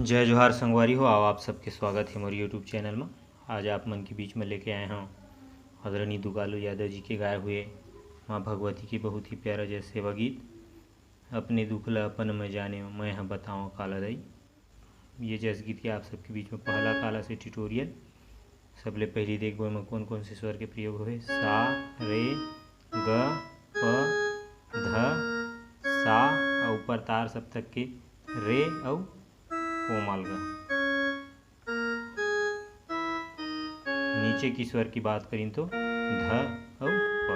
जय जोहार संगवारी हो। आओ आप सबके स्वागत है हमारे यूट्यूब चैनल में। आज आप मन के बीच में लेके आए हैं आदरणीय दुगालू यादव जी के गाए हुए माँ भगवती के बहुत ही प्यारा जय सेवा गीत अपने दुखला अपन में जाने मैं हाँ बताऊँ काला दई। ये जैस गीत के आप सबके बीच में पहला काला से ट्यूटोरियल। सबले पहली देखबो में कौन कौन से स्वर के प्रयोग हुए। सा रे ग प ध सा और ऊपर तार सप्तक के रे और कोमल ग। नीचे की स्वर की बात करें तो ध और प।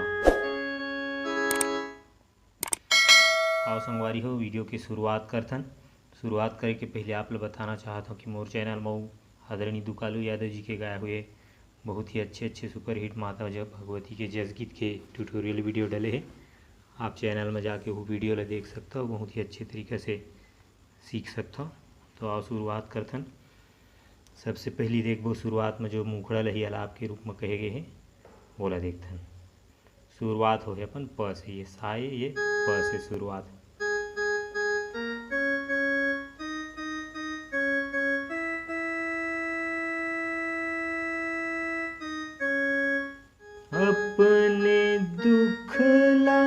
आओ संगवारी हो वीडियो की शुरुआत करथन। शुरुआत करे के पहले आप लोग बताना चाहता हूँ कि मोर चैनल में आदरणीय दुगालू यादव जी के गाए हुए बहुत ही अच्छे सुपर हिट माता जब भगवती के जस गीत के ट्यूटोरियल वीडियो डले हैं। आप चैनल में जाके वो वीडियो ला देख सकते हो, बहुत ही अच्छे तरीके से सीख सकते हो। तो आओ शुरुआत करथन। सबसे पहली देखबो शुरुआत में जो मुखड़ा लही अलाप के रूप में कहे गए हैं बोला देखथन। शुरुआत हो है अपन प से, ये साए ये प से शुरुआत। अपने दुखला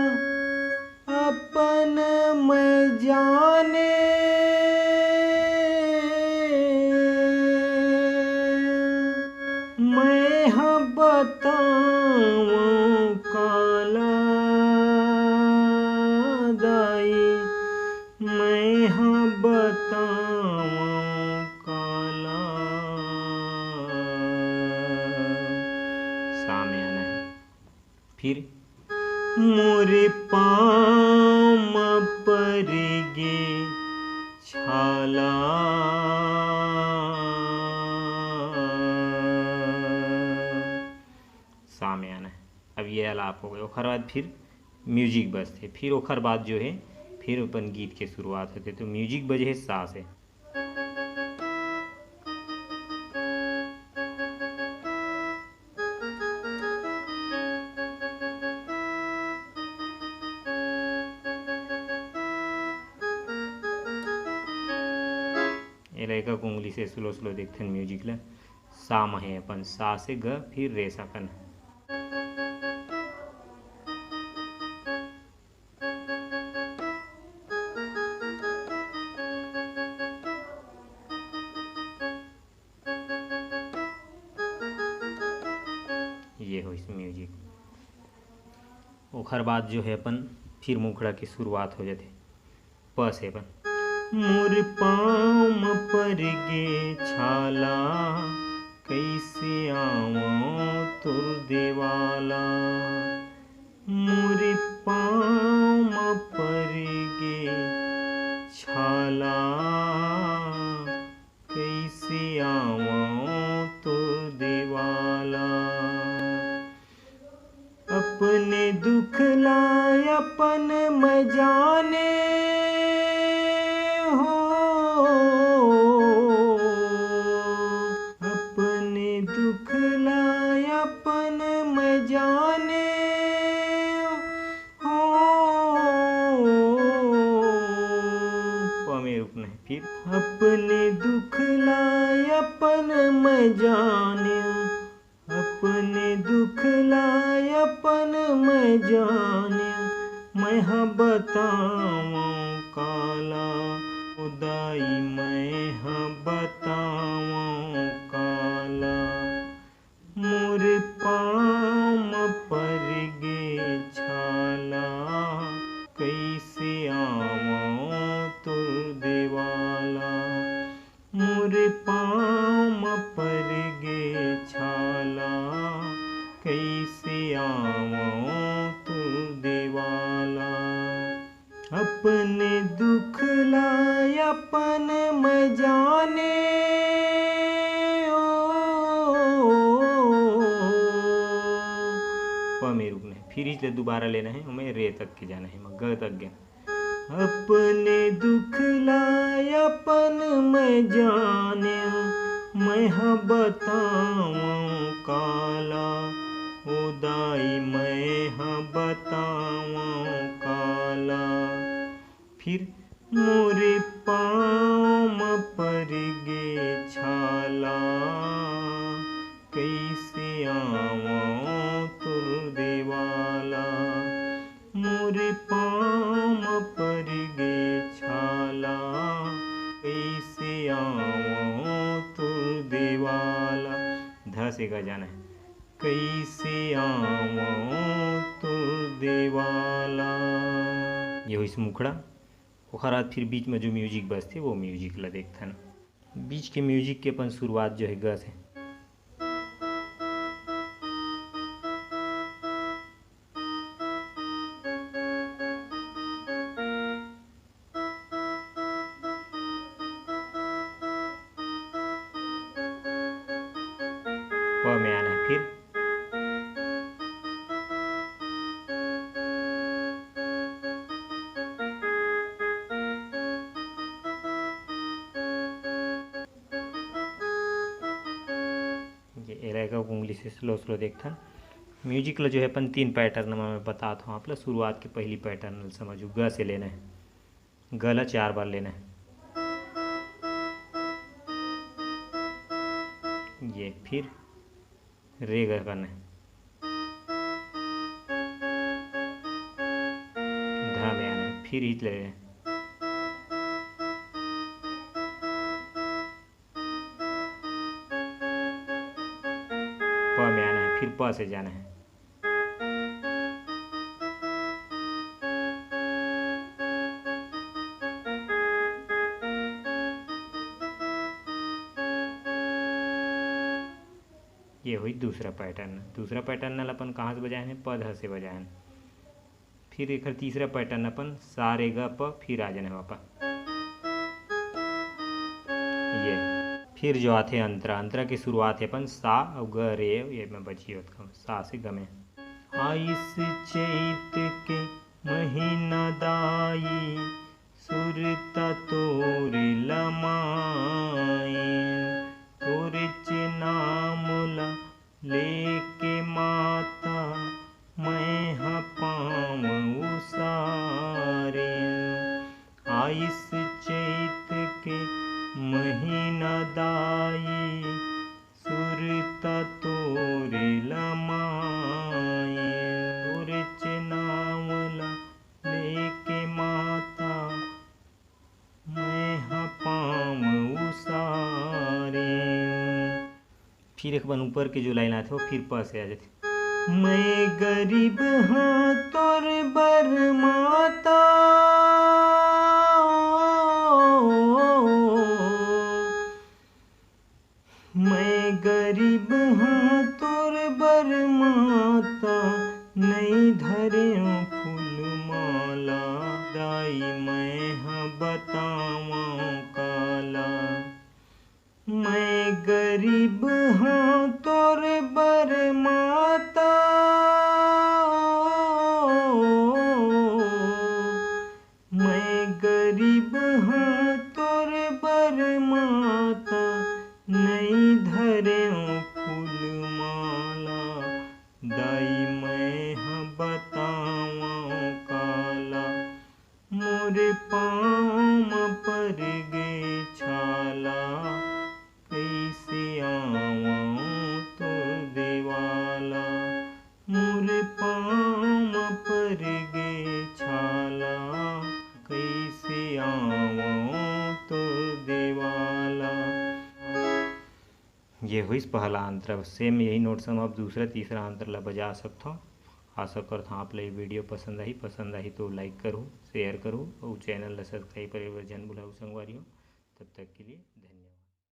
अपन में जाने मैं हाँ बताऊँ काला दाई, मैं हाँ बताऊँ काला। सामने आना है। फिर मोरे पाम पर गे छाला सामने आना है। अब ये आलाप हो गए। ओखर बाद फिर म्यूजिक बजते। फिर ओखर बाद जो है फिर अपन गीत के शुरुआत होते। तो म्यूजिक बजे है सा से। एक उंगली से स्लो स्लो देखते हैं म्यूजिक ला। सा में है अपन सा से ग फिर रे सकन। ये हो इस म्यूजिक। ओखर बाद जो है अपन फिर मुखड़ा की शुरुआत हो जाते। प से अपन मोर पाम पर गे छाला कैसे आवों तुर देवाला। मोर पाम पर गे छाला कैसे आवों तुर देवाला। अपने दुखला अपन में जाने हो, अपने दुखला अपन में जाने हो। प में रुकना है। फिर अपने दुखला अपन में जाने, अपने दुखला अपन में जाने मैं हाँ बताऊँ काला उदाई, मैं हाँ बताऊँ काला। मोर पाम पर गे छाला कैसे आवों तुर देवाला। मोर पाम पर गे छाला कैसे आवों तुर देवाला। अपने दुखला अपन में जाने प में रुकना है। फिर इसलिए दोबारा लेना है, हमें रे तक के जाना है, ग तक गया। अपने दुखला अपन में जाने मैं हाँ बताऊँ काला उदाई, मैं हाँ बताऊँ काला। फिर मोरे पाँव पर से ग जाना है। कैसे आवां तोर देवाला, ये होइस मुखड़ा। ओखर बाद फिर बीच में जो म्यूजिक बजते वो म्यूजिक ला देखथन। बीच के म्यूजिक के अपन शुरुआत जो है ग से। प में आना है, फिर ये एरेगा उंगली से स्लो स्लो देखथन। म्यूजिक ला जो है अपन 3 पैटर्न में मैं बताता हूँ आप ला। शुरुआत के पहली पैटर्न समझो, ग से लेना है, ग ला 4 बार लेना है, ये फिर रे ग करना है, धा में आना है, फिर हित ले लेना है, प में आना है, फिर प से जाना है, ये हुई दूसरा पैटर्न। दूसरा पैटर्न अपन कहाँ से बजाए हैं, पध से बजाए हैं। फिर एक तीसरा पैटर्न अपन सा रे ग प, फिर आ जाने वापस ये। फिर जो आते हैं अंतरा, अंतरा की शुरुआत है अपन सा और ग रे, ये मैं बची होता हूँ सा से ग में। आइस चैत के महीना दाई, सुरता तोर लमाए, तोर नाम ला लेके माता, मैं हाँ पाँव उसारे। आइस चैत के महीना दाई, सुरता तोर लमाए, तोर नाम ला लेके माता, मैं हाँ पाँव उसारे। फिर एक बार ऊपर के जो लाइन आते वो फिर प से आ जाते। मैं गरीब हाँ तोर बर माता, मैं गरीब हाँ तोर बर माता, नहीं धरे फूल माला, दाई मैं हाँ बतावा काला। मैं गरीब हाँ तोर बर माता, मैं गरीब हाँ तोर बर माता, नहीं धरे फूल माला, दाई मैं हाँ बतावा काला। मोरे पाँव पर गे छाला, कैसे आवां तोर देवाला, मोरे पाँव पर गे छाला, कैसे आवां तोर देवाला। ये हुई पहला अंतर। सेम यही नोट से हम अब दूसरा तीसरा अंतर ला बजा सकता हूँ। आशा करता हूँ आप ये वीडियो पसंद आई तो लाइक करो, शेयर करो और चैनल ला सब्सक्राइब करे बर जन बुलाऊ संगवारी हो। तब तक के लिए धन्यवाद।